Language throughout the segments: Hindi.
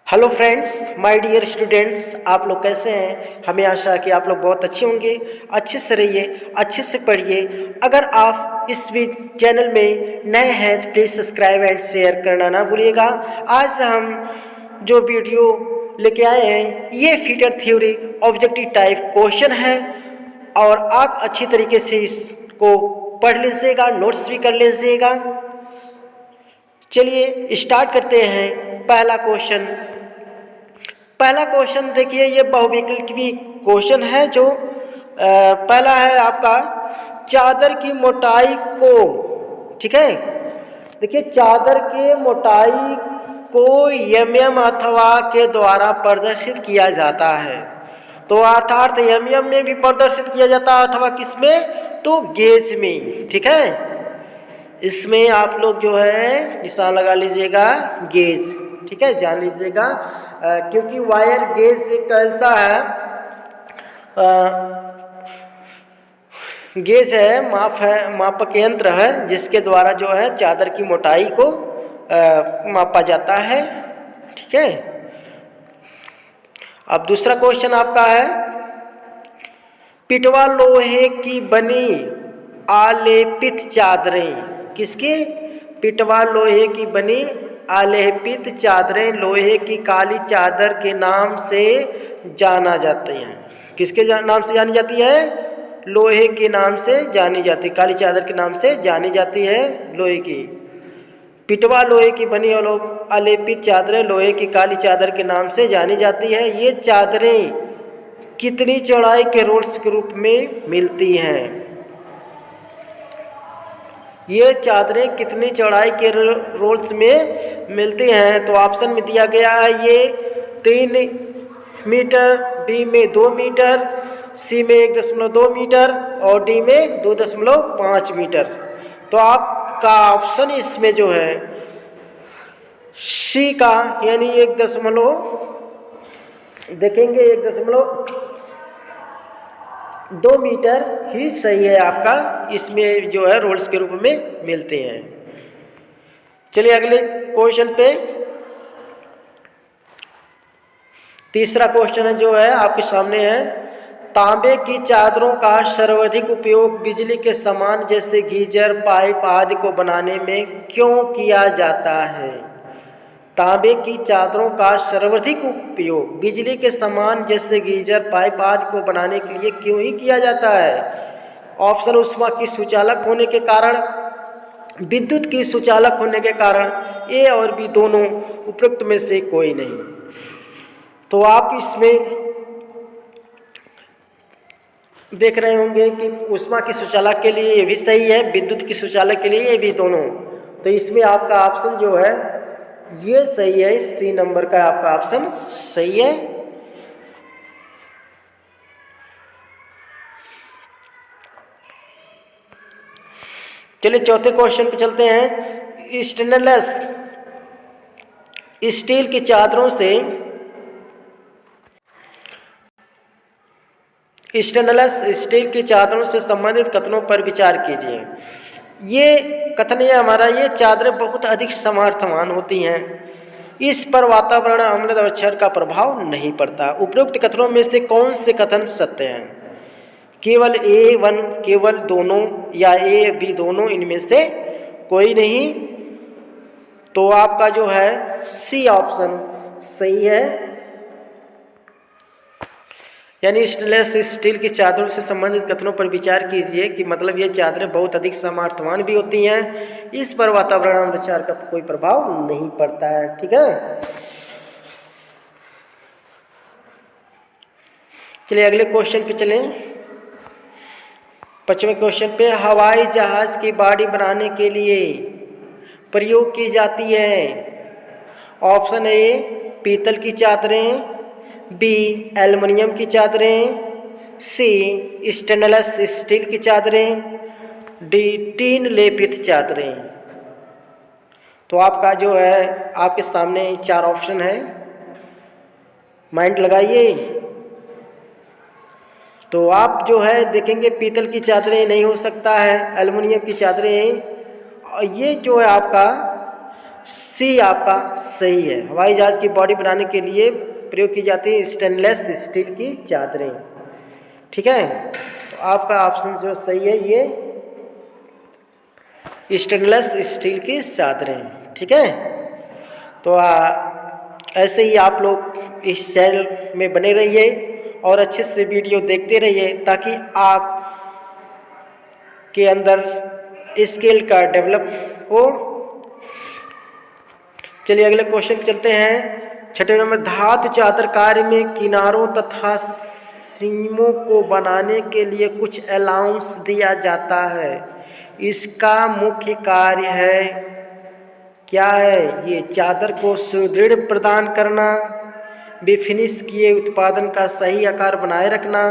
Hello friends, my dear students, आप लोग कैसे हैं। हमें आशा है कि आप लोग बहुत अच्छे होंगे। अच्छे से रहिए, अच्छे से पढ़िए। अगर आप इस चैनल में नए हैं तो प्लीज़ सब्सक्राइब एंड शेयर करना ना भूलिएगा। आज हम जो वीडियो लेके आए हैं ये feature theory objective type question है और आप अच्छी तरीके से इसको पढ़ लीजिएगा, नोट्स भी कर लीजिएगा। चलिए स्टार्ट करते हैं। पहला क्वेश्चन देखिए, ये बहुविकल्पी क्वेश्चन है। जो पहला है आपका, चादर की मोटाई को, ठीक है, देखिए चादर के मोटाई को एमएम अथवा के द्वारा प्रदर्शित किया जाता है। तो अर्थात एमएम में भी प्रदर्शित किया जाता है अथवा किसमें, तो गेज में, ठीक है। इसमें आप लोग जो है निशान लगा लीजिएगा, गेज, ठीक है, जान लीजिएगा। क्योंकि वायर गेज एक ऐसा है, गेज है, मापक यंत्र है जिसके द्वारा जो है चादर की मोटाई को मापा जाता है, ठीक है। अब दूसरा क्वेश्चन आपका है, पिटवा लोहे की बनी आलेपित चादरें, किसकी, पिटवा लोहे की बनी आलेपित चादरें लोहे की काली चादर के नाम से जाना जाते हैं। किसके नाम से जानी जाती है, लोहे के नाम से जानी जाती है, काली चादर के नाम से जानी जाती है लोहे की। पिटवा लोहे की बनी आलेपित चादरें लोहे की काली चादर के नाम से जानी जाती है। ये चादरें कितनी चौड़ाई के रोल्स के रूप में मिलती हैं, ये चादरें कितनी चौड़ाई के रोल्स में मिलती हैं। तो ऑप्शन में दिया गया है, ये 3 मीटर, बी में 2 मीटर, सी में 1.2 मीटर और डी में 2.5 मीटर। तो आपका ऑप्शन इसमें जो है सी का, यानी 1.2 मीटर ही सही है आपका। इसमें जो है रोल्स के रूप में मिलते हैं। चलिए अगले क्वेश्चन पे, तीसरा क्वेश्चन जो है आपके सामने है, तांबे की चादरों का सर्वाधिक उपयोग बिजली के सामान जैसे गीजर, पाइप आदि को बनाने में क्यों किया जाता है। तांबे की चादरों का सर्वाधिक उपयोग बिजली के सामान जैसे गीजर, पाइप आदि को बनाने के लिए क्यों ही किया जाता है। ऑप्शन, ऊष्मा की सुचालक होने के कारण, विद्युत की सुचालक होने के कारण, ए और बी दोनों, उपरोक्त में से कोई नहीं। तो आप इसमें देख रहे होंगे कि ऊष्मा की सुचालक के लिए ये भी सही है, विद्युत की सुचालक के लिए ये भी दोनों। तो इसमें आपका ऑप्शन जो है ये सही है, सी नंबर का आपका ऑप्शन सही है। चलिए चौथे क्वेश्चन पे चलते हैं। स्टेनलेस स्टील की चादरों से, स्टेनलेस स्टील की चादरों से संबंधित कथनों पर विचार कीजिए। ये कथन है हमारा, ये चादरें बहुत अधिक सामर्थ्यवान होती हैं, इस पर वातावरण, अम्लता और क्षार का प्रभाव नहीं पड़ता। उपरोक्त कथनों में से कौन से कथन सत्य हैं। केवल A1, केवल दोनों, या ए बी दोनों, इनमें से कोई नहीं। तो आपका जो है सी ऑप्शन सही है, यानी स्टेनलेस स्टील की चादरों से संबंधित कथनों पर विचार कीजिए कि मतलब ये चादरें बहुत अधिक सामर्थ्यवान भी होती हैं, इस पर वातावरण और विचार का कोई प्रभाव नहीं पड़ता है, ठीक है। चलिए अगले क्वेश्चन पे चलें। 5वें क्वेश्चन पे, हवाई जहाज की बॉडी बनाने के लिए प्रयोग की जाती है। ऑप्शन ए पीतल की चादरें, बी एल्युमिनियम की चादरें, सी स्टेनलेस स्टील की चादरें, डी टीन लेपित चादरें। तो आपका जो है आपके सामने 4 ऑप्शन है, माइंड लगाइए। तो आप जो है देखेंगे पीतल की चादरें नहीं हो सकता है, एल्युमिनियम की चादरें, और ये जो है आपका सी आपका सही है। हवाई जहाज की बॉडी बनाने के लिए प्रयोग की जाती है स्टेनलेस स्टील की चादरें। ठीक है, तो आपका ऑप्शन जो सही है ये स्टेनलेस स्टील की चादरें। ठीक है, तो ऐसे ही आप लोग इस चैनल में बने रहिए और अच्छे से वीडियो देखते रहिए ताकि आप के अंदर स्किल का डेवलप हो। चलिए अगले क्वेश्चन पे चलते हैं। छठे नंबर, धातु चादर कार्य में किनारों तथा सीमों को बनाने के लिए कुछ अलाउंस दिया जाता है। इसका मुख्य कार्य है क्या है? ये चादर को सुदृढ़ प्रदान करना, बेफिनिश किए उत्पादन का सही आकार बनाए रखना,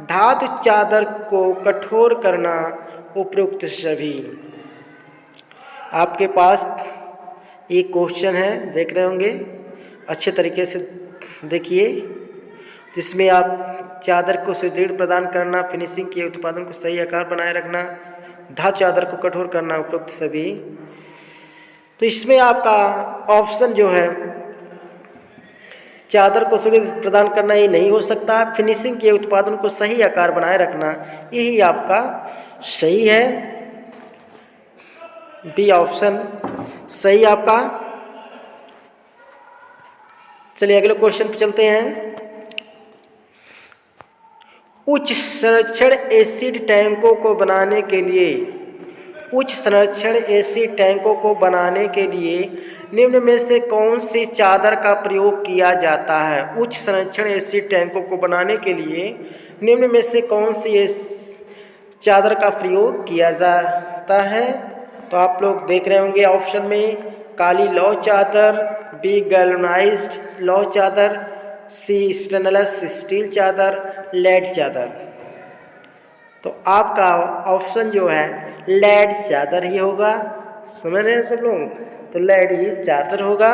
धातु चादर को कठोर करना, उपयुक्त सभी। आपके पास एक क्वेश्चन है, देख रहे होंगे, अच्छे तरीके से देखिए, जिसमें आप चादर को सुदृढ़ प्रदान करना, फिनिशिंग किए उत्पादन को सही आकार बनाए रखना, धातु चादर को कठोर करना, उपयुक्त सभी। तो इसमें आपका ऑप्शन जो है चादर को सुदृढ़ प्रदान करना ये नहीं हो सकता, फिनिशिंग के उत्पादन को सही आकार बनाए रखना यही आपका सही है। बी ऑप्शन सही आपका। चलिए अगले क्वेश्चन पे चलते हैं। उच्च संरक्षण एसिड टैंकों को बनाने के लिए निम्न में से कौन सी चादर का प्रयोग किया जाता है? उच्च संरक्षण एसिड टैंकों को बनाने के लिए निम्न में से कौन सी चादर का प्रयोग किया जाता है? तो आप लोग देख रहे होंगे ऑप्शन में, काली लौह चादर, बी गैल्वनाइज्ड लौह चादर, सी स्टेनलेस स्टील चादर, लेड चादर। तो आपका ऑप्शन जो है लेड चादर ही होगा। समझ रहे हैं सब लोग? तो लेड ही चादर होगा।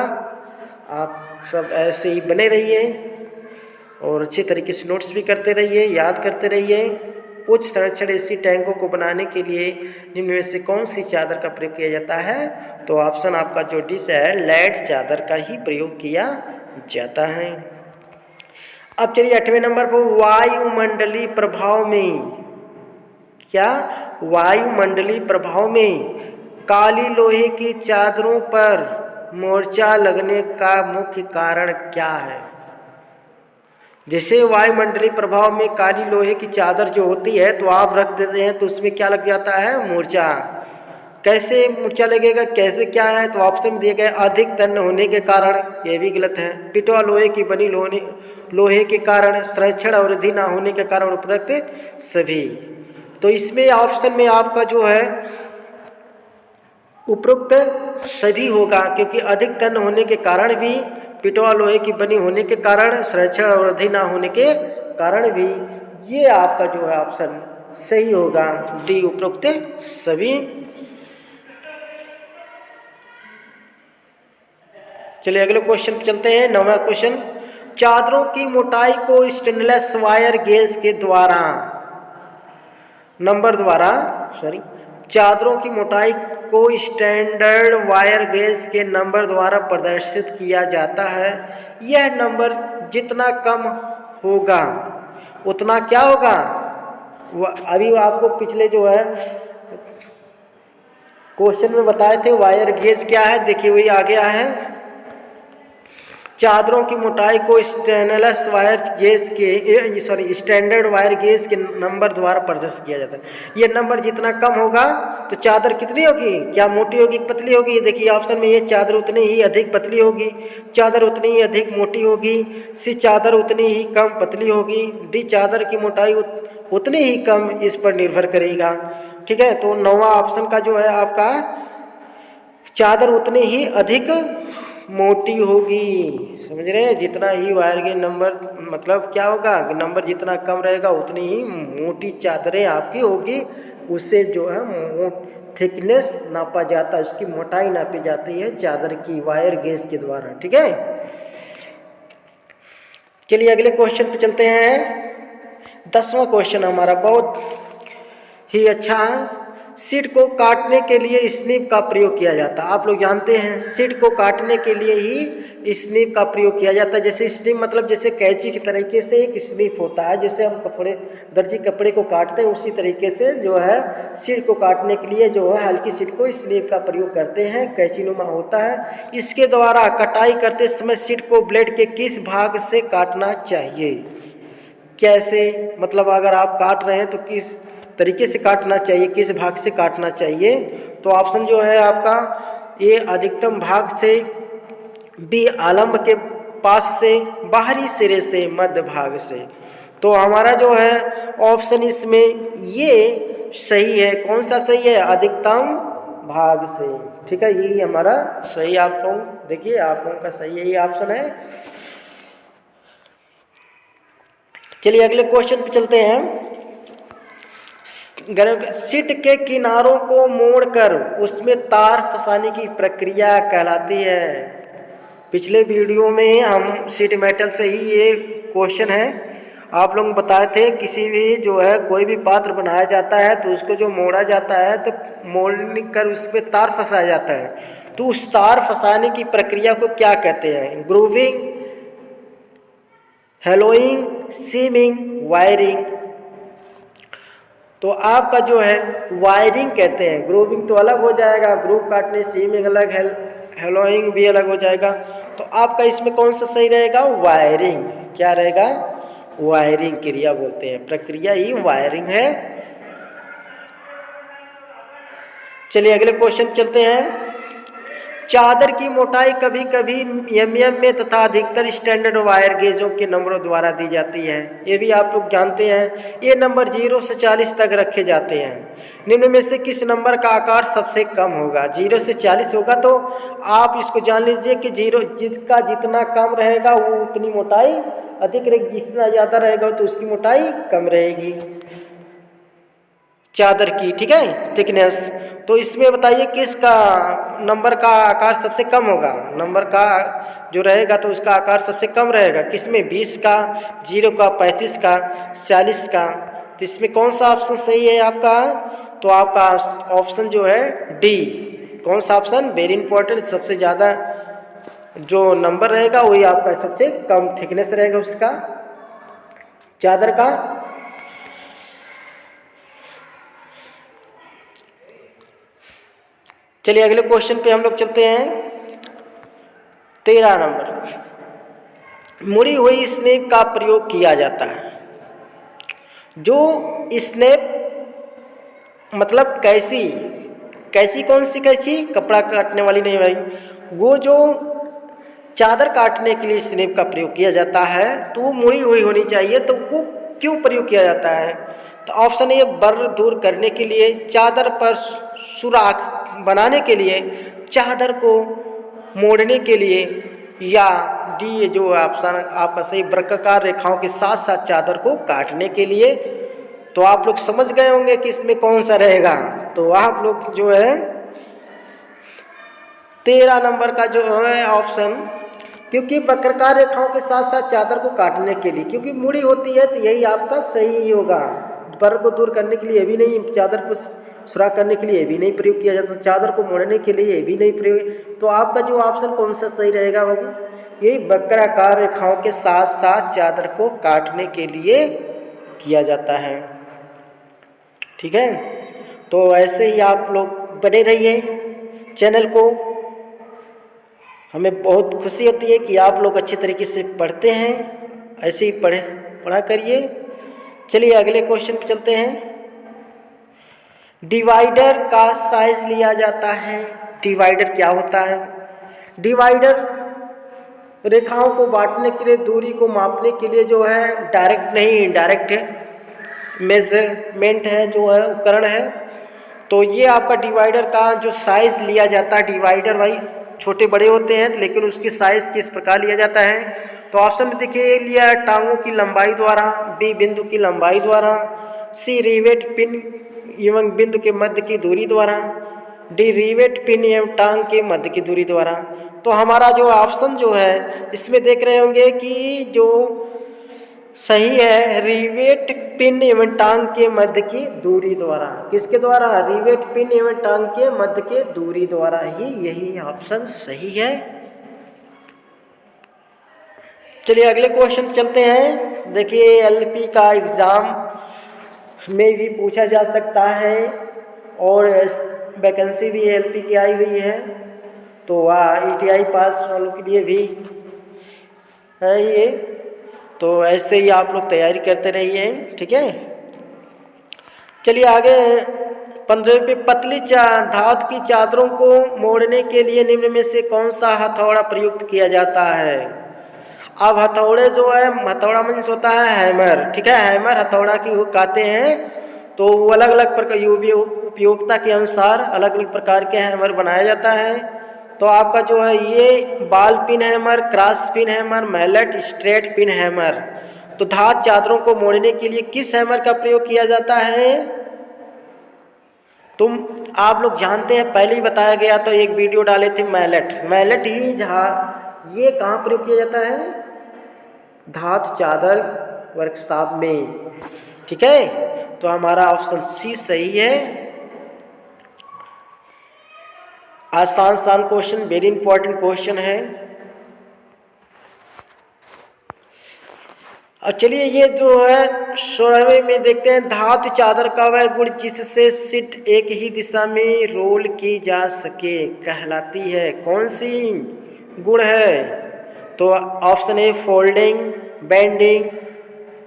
आप सब ऐसे ही बने रहिए और अच्छी तरीके से नोट्स भी करते रहिए, याद करते रहिए। उच्च संरक्षण एसिड टैंकों को बनाने के लिए निम्न में से कौन सी चादर का प्रयोग किया जाता है? तो ऑप्शन आपका जो डिस है लेड चादर का ही प्रयोग किया जाता है। अब चलिए 8वें नंबर पर, वायुमंडलीय प्रभाव में वायुमंडलीय प्रभाव में काली लोहे की चादरों पर मोर्चा लगने का मुख्य कारण क्या है? जैसे वायुमंडलीय प्रभाव में काली लोहे की चादर जो होती है तो आप रख देते हैं तो उसमें क्या लग जाता है? मोर्चा। कैसे मोर्चा लगेगा, कैसे क्या है? तो ऑप्शन दिए गए, अधिक तन्य होने के कारण, यह भी गलत है। पिटवा लोहे की बनी लोहे के कारण, संरक्षण अवधि न होने के कारण, उपरोक्त सभी। तो इसमें ऑप्शन में आपका जो है उपरोक्त सभी होगा, क्योंकि अधिक तन्य होने के कारण भी, पिटवा लोहे की बनी होने के कारण, संरक्षण अवधि न होने के कारण भी, ये आपका जो है ऑप्शन सही होगा, डी उपरोक्त सभी। चलिए अगले क्वेश्चन पे चलते हैं। 9वां क्वेश्चन, चादरों की मोटाई को स्टेनलेस वायर गेज के चादरों की मोटाई को स्टैंडर्ड वायर गेज के नंबर द्वारा प्रदर्शित किया जाता है। यह नंबर जितना कम होगा उतना क्या होगा? अभी आपको पिछले जो है क्वेश्चन में बताए थे वायर गेज क्या है, देखिए वही आ गया है। चादरों की मोटाई को स्टेनलेस वायर गेज के स्टैंडर्ड वायर गेज के नंबर द्वारा प्रदर्शित किया जाता है। ये नंबर जितना कम होगा तो चादर कितनी होगी? क्या मोटी होगी, पतली होगी? देखिए ऑप्शन में, ये चादर उतनी ही अधिक पतली होगी, चादर उतनी ही अधिक मोटी होगी, सी चादर उतनी ही कम पतली होगी, डी चादर की मोटाई उतनी ही कम, इस पर निर्भर करेगा। ठीक है, तो 9वां ऑप्शन का जो है आपका चादर उतनी ही अधिक मोटी होगी। समझ रहे हैं? जितना ही वायर गेज नंबर, मतलब क्या होगा, नंबर जितना कम रहेगा उतनी ही मोटी चादरें आपकी होगी। उससे जो है थिकनेस नापा जाता है, उसकी मोटाई नापी जाती है चादर की वायर गेज के द्वारा। ठीक है, चलिए अगले क्वेश्चन पे चलते हैं। 10वां क्वेश्चन हमारा बहुत ही अच्छा है। शीट को काटने के लिए स्निप का प्रयोग किया जाता है। आप लोग जानते हैं शीट को काटने के लिए ही स्निप का प्रयोग किया जाता है। जैसे स्निप मतलब जैसे कैंची की तरीके से एक स्निप होता है, जैसे हम दर्जी कपड़े को काटते हैं उसी तरीके से जो है शीट को काटने के लिए जो है हल्की शीट को स्निप का प्रयोग करते हैं, कैंची नुमा होता है। इसके द्वारा कटाई करते समय शीट को ब्लेड के किस भाग से काटना चाहिए? कैसे, मतलब अगर आप काट रहे हैं तो किस तरीके से काटना चाहिए, किस भाग से काटना चाहिए? तो ऑप्शन जो है आपका ए अधिकतम भाग से, बी आलंब के पास से, बाहरी सिरे से, मध्य भाग से। तो हमारा जो है ऑप्शन इसमें ये सही है। कौन सा सही है? अधिकतम भाग से। ठीक है, यही हमारा सही। आप लोग देखिए आप लोगों का सही यही ऑप्शन है। चलिए अगले क्वेश्चन पे चलते हैं। शीट के किनारों को मोड़कर उसमें तार फंसाने की प्रक्रिया कहलाती है। पिछले वीडियो में हम शीट मेटल से ही ये क्वेश्चन है आप लोग बताए थे। किसी भी जो है कोई भी पात्र बनाया जाता है तो उसको जो मोड़ा जाता है तो मोड़ कर उसमें तार फंसाया जाता है। तो उस तार फंसाने की प्रक्रिया को क्या कहते हैं? Grooving, hollowing, seaming, wiring. तो आपका जो है वायरिंग कहते हैं। ग्रूविंग तो अलग हो जाएगा, ग्रूव काटने, सीमिंग अलग है, हेलोइंग भी अलग हो जाएगा। तो आपका इसमें कौन सा सही रहेगा? वायरिंग। क्या रहेगा? वायरिंग क्रिया बोलते हैं, प्रक्रिया ही वायरिंग है। चलिए अगले क्वेश्चन चलते हैं। चादर की मोटाई कभी कभी एमएम में तथा अधिकतर स्टैंडर्ड वायर गेजों के नंबरों द्वारा दी जाती है। ये भी आप लोग जानते हैं। ये नंबर 0 से 40 तक रखे जाते हैं। निम्न में से किस नंबर का आकार सबसे कम होगा? 0 से 40 होगा तो आप इसको जान लीजिए कि 0 जिसका जितना कम रहेगा वो उतनी मोटाई अधिक रहेगी, जितना ज़्यादा रहेगा तो उसकी मोटाई कम रहेगी चादर की। ठीक है, थिकनेस। तो इसमें बताइए किसका नंबर का आकार सबसे कम होगा? नंबर का जो रहेगा तो उसका आकार सबसे कम रहेगा किसमें? 20 का, 0 का, 35 का, 40 का। तो इसमें कौन सा ऑप्शन सही है आपका? तो आपका ऑप्शन जो है डी। कौन सा ऑप्शन? Very important. सबसे ज़्यादा जो नंबर रहेगा वही आपका सबसे कम थिकनेस रहेगा उसका चादर का। चलिए अगले क्वेश्चन पे हम लोग चलते हैं। 13 नंबर। मुड़ी हुई स्नेप का प्रयोग किया जाता है। जो स्नेप मतलब कैसी, कैसी कौन सी कैसी? कपड़ा काटने वाली नहीं भाई। वो जो चादर काटने के लिए स्नेप का प्रयोग किया जाता है तो वो मुड़ी हुई होनी चाहिए। तो वो क्यों प्रयोग किया जाता है? तो ऑप्शन ए बर्र दूर करने के लिए, चादर पर सुराख बनाने के लिए, चादर को मोड़ने के लिए, या डी जो ऑप्शन आपका सही वृत्ताकार रेखाओं के साथ साथ चादर को काटने के लिए। तो आप लोग समझ गए होंगे कि इसमें कौन सा रहेगा। तो आप लोग जो है 13 नंबर का जो है ऑप्शन, क्योंकि वक्रकार रेखाओं के साथ साथ चादर को काटने के लिए, क्योंकि मुड़ी होती है तो यही आपका सही ही होगा। बर को दूर करने के लिए भी नहीं, चादर को सुराख करने के लिए भी नहीं प्रयोग किया जाता, चादर को मोड़ने के लिए भी नहीं प्रयोग। तो आपका जो ऑप्शन कौन सा सही रहेगा बाबू? यही वक्राकार रेखाओं के साथ साथ चादर को काटने के लिए किया जाता है। ठीक है, तो ऐसे ही आप लोग बने रहिए चैनल को। हमें बहुत खुशी होती है कि आप लोग अच्छे तरीके से पढ़ते हैं, ऐसे ही पढ़ा करिए। चलिए अगले क्वेश्चन पे चलते हैं। डिवाइडर का साइज लिया जाता है। डिवाइडर क्या होता है? डिवाइडर रेखाओं को बांटने के लिए, दूरी को मापने के लिए जो है डायरेक्ट नहीं इनडायरेक्ट है मेजरमेंट है, जो है उपकरण है। तो ये आपका डिवाइडर का जो साइज लिया जाता है, डिवाइडर भाई छोटे बड़े होते हैं लेकिन उसकी साइज किस प्रकार लिया जाता है? तो ऑप्शन में देखिए लिया टांगों की लंबाई द्वारा, बी बिंदु की लंबाई द्वारा, सी रिवेट पिन एवं बिंदु के मध्य की दूरी द्वारा, डी रिवेट पिन एवं टांग के मध्य की दूरी द्वारा। तो हमारा जो ऑप्शन जो है इसमें देख रहे होंगे कि जो सही है, रिवेट पिन एवं टांग के मध्य की दूरी द्वारा। किसके द्वारा? रिवेट पिन एवं टांग के मध्य के दूरी द्वारा ही, यही ऑप्शन सही है। चलिए अगले क्वेश्चन चलते हैं। देखिए एलपी का एग्जाम में भी पूछा जा सकता है और वैकेंसी भी एलपी की आई हुई है, तो ईटीआई पास वालों के लिए भी है ये। तो ऐसे ही आप लोग तैयारी करते रहिए, ठीक है। चलिए आगे 15 पे पतली धातु की चादरों को मोड़ने के लिए निम्न में से कौन सा हथौड़ा प्रयुक्त किया जाता है? अब हथौड़े जो है, हथौड़ा मीन्स होता है हैमर, ठीक है। हैमर हथौड़ा की वो कहते हैं, तो वो अलग अलग प्रकार उपयोगिता के अनुसार अलग अलग प्रकार के हैमर बनाया जाता है। तो आपका जो है ये ball peen hammer, cross peen hammer, mallet, straight peen hammer. तो धातु चादरों को मोड़ने के लिए किस हैमर का प्रयोग किया जाता है? आप लोग जानते हैं, पहले ही बताया गया, तो एक वीडियो डाले थे मैलेट। मैलेट ही ये कहाँ प्रयोग किया जाता है? धातु चादर वर्कशॉप में, ठीक है। तो हमारा ऑप्शन सी सही है। आसान क्वेश्चन, वेरी इंपॉर्टेंट क्वेश्चन है। और चलिए ये जो है 16वें में देखते हैं, धातु चादर का वह गुण जिससे सीट एक ही दिशा में रोल की जा सके कहलाती है, कौन सी गुण है? तो option A folding, bending,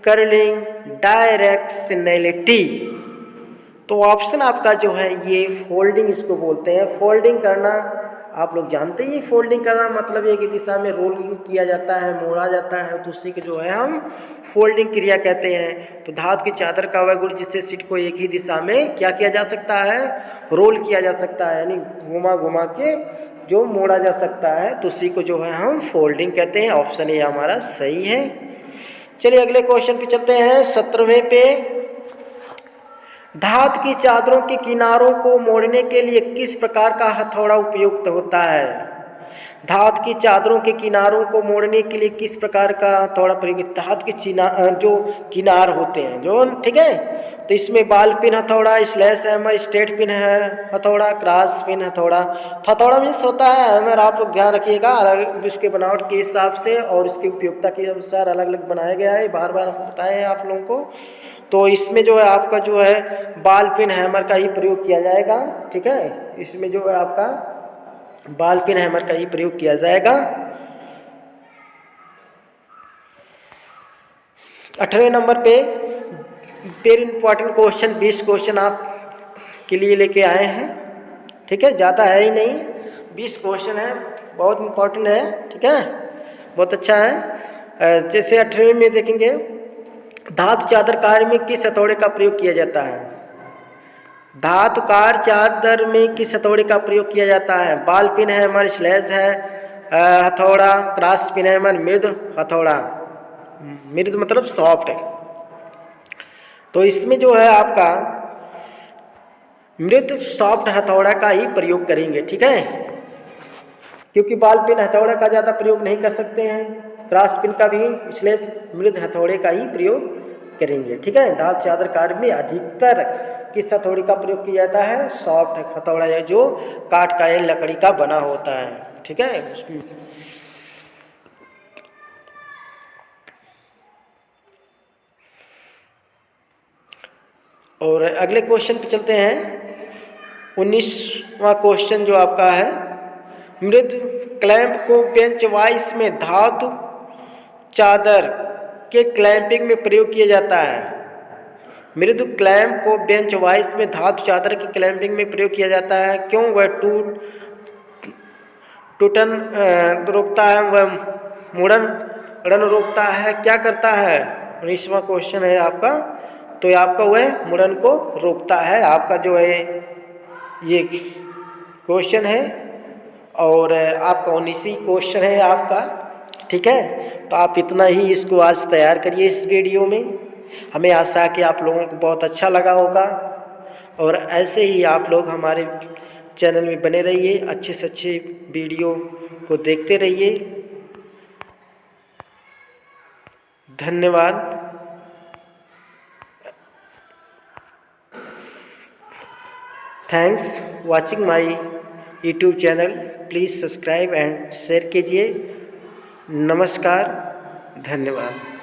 curling, directionality. तो ऑप्शन आपका जो है ये फोल्डिंग इसको बोलते हैं। फोल्डिंग करना आप लोग जानते ही, फोल्डिंग करना मतलब एक ही दिशा में रोल किया जाता है, मोड़ा जाता है, तो उसी को जो है हम फोल्डिंग क्रिया कहते हैं। तो धातु की चादर का वह गुण जिससे सीट को एक ही दिशा में क्या किया जा सकता है? रोल किया जा सकता है, यानी घुमा घुमा के जो मोड़ा जा सकता है, तो उसी को जो है हम फोल्डिंग कहते हैं। ऑप्शन ए हमारा सही है। चलिए अगले क्वेश्चन पे चलते हैं, 17वें पे। धातु की चादरों के किनारों को मोड़ने के लिए किस प्रकार का हथौड़ा उपयुक्त होता है? धातु की चादरों के किनारों को मोड़ने के लिए किस प्रकार का हथौड़ा प्रयुक्त? धातु के जो किनार होते हैं जो, ठीक है, तो इसमें बॉल पिन हथौड़ा, स्लैश हैमर, स्ट्रेट पिन है हथौड़ा, क्रॉस पिन हथौड़ा। हथौड़ा मीन्स होता है हैमर, आप लोग ध्यान रखिएगा, अलग उसके बनावट के हिसाब से और उसकी उपयोगिता के अनुसार अलग अलग बनाया गया है, बार बार बताए हैं आप लोगों को। तो इसमें जो है आपका जो है बॉल पिन हैमर का ही प्रयोग किया जाएगा, ठीक है। इसमें जो है आपका बॉल पिन हैमर का ही प्रयोग किया जाएगा। 18वें नंबर पे वेरी इंपॉर्टेंट क्वेश्चन, 20 क्वेश्चन आप के लिए लेके आए हैं, ठीक है, ज़्यादा है ही नहीं, 20 क्वेश्चन है, बहुत इंपॉर्टेंट है, ठीक है, बहुत अच्छा है। जैसे 18वें में देखेंगे, धातु चादर कार्य में किस हथौड़े का प्रयोग किया जाता है? धातु कार चादर में किस हथौड़े का प्रयोग किया जाता है? बॉल पिन हैमर, स्लैश है हथौड़ा, क्रॉस पिन हैमर, मृद हथौड़ा। मृद मतलब सॉफ्ट है। तो इसमें जो है आपका मृद सॉफ्ट हथौड़ा का ही प्रयोग करेंगे, ठीक है, क्योंकि बॉल पिन हथौड़ा का ज़्यादा प्रयोग नहीं कर सकते हैं, क्रॉस पिन का भी, इसलिए मृद हथौड़े का ही प्रयोग करेंगे, ठीक है। धातु चादर कार्य में अधिकतर किस हथौड़े का प्रयोग किया जाता है? सॉफ्ट हथौड़ा है, जो काठ का या लकड़ी का बना होता है, ठीक है। और अगले क्वेश्चन पे चलते हैं, 19वां क्वेश्चन जो आपका है, मृद क्लैंप को बेंच वाइस में धातु चादर के क्लैंपिंग में प्रयोग किया जाता है। मृद क्लैंप को बेंच वाइस में धातु चादर की क्लैंपिंग में प्रयोग किया जाता है, क्यों? वह टूटन रोकता है, वह मुड़न रोकता है, क्या करता है? 19वां क्वेश्चन है आपका, तो आपका वह मुड़न को रोकता है, आपका जो है ये क्वेश्चन है। और आपका 19वीं क्वेश्चन है आपका, ठीक है। तो आप इतना ही इसको आज तैयार करिए इस वीडियो में। हमें आशा है कि आप लोगों को बहुत अच्छा लगा होगा, और ऐसे ही आप लोग हमारे चैनल में बने रहिए, अच्छे से अच्छे वीडियो को देखते रहिए। धन्यवाद। Thanks watching my YouTube channel. Please subscribe and share कीजिए। नमस्कार, धन्यवाद।